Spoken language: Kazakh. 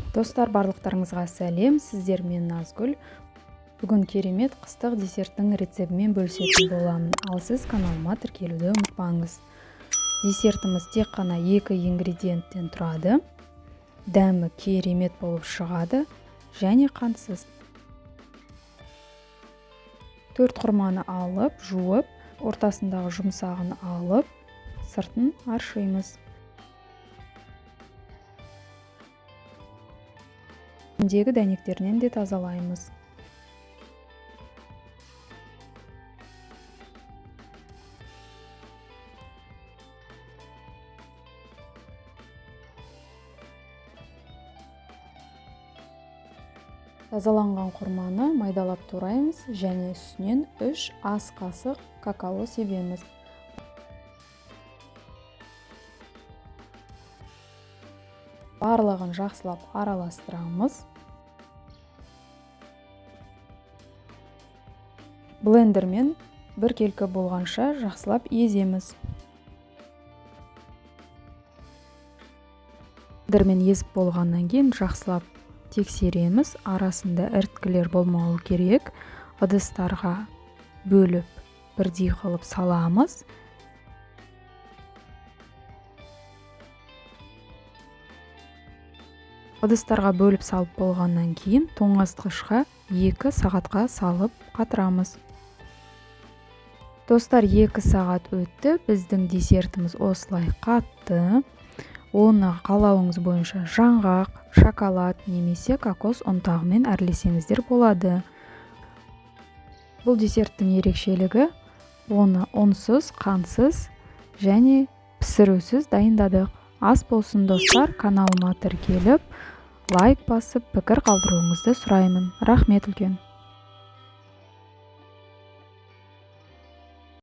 Достар, барлықтарыңызға сәлем, сіздер мен Назгүл. Бүгін керемет қыстық десерттің рецебімен бөлісетін боламын, ал сіз каналыма тіркелуді ұмытпаңыз. Десертіміз тек қана 2 ингредиенттен тұрады. Дәмі керемет болып шығады және қантсыз. 4 құрманы алып, жуып, ортасындағы жұмсағын алып, сыртын аршимыз. Ішіндегі дәнектерінен де тазалаймыз. Тазаланған құрманы майдалап тураймыз және үстінен 3 ас қасық какао себеміз. Барлығын жақсылап араластырамыз. Блендермен біркелкі болғанша жақсылап еземіз. Блендермен езіп болғаннан кейін жақсылап тексереміз. Арасында іріткілер болмауы керек. Ыдыстарға бөліп бірдей қылып саламыз. Ыдыстарға бөліп салып болғаннан кейін тоңазытқышқа 2 сағатқа салып қатырамыз. Достар, 2 сағат өтті. Біздің десертіміз осылай қатты. Оны қалауыңыз бойынша жаңғақ, шоколад немесе кокос ұнтағымен әрлесеңіздер болады. Бұл десерттің ерекшелігі, оны ұнсыз, қантсыз және пісірусіз дайындадық. Ас болсын достар, каналыма тіркеліп, лайк басып, пікір қалдыруыңызды сұраймын. Рахмет үлкен.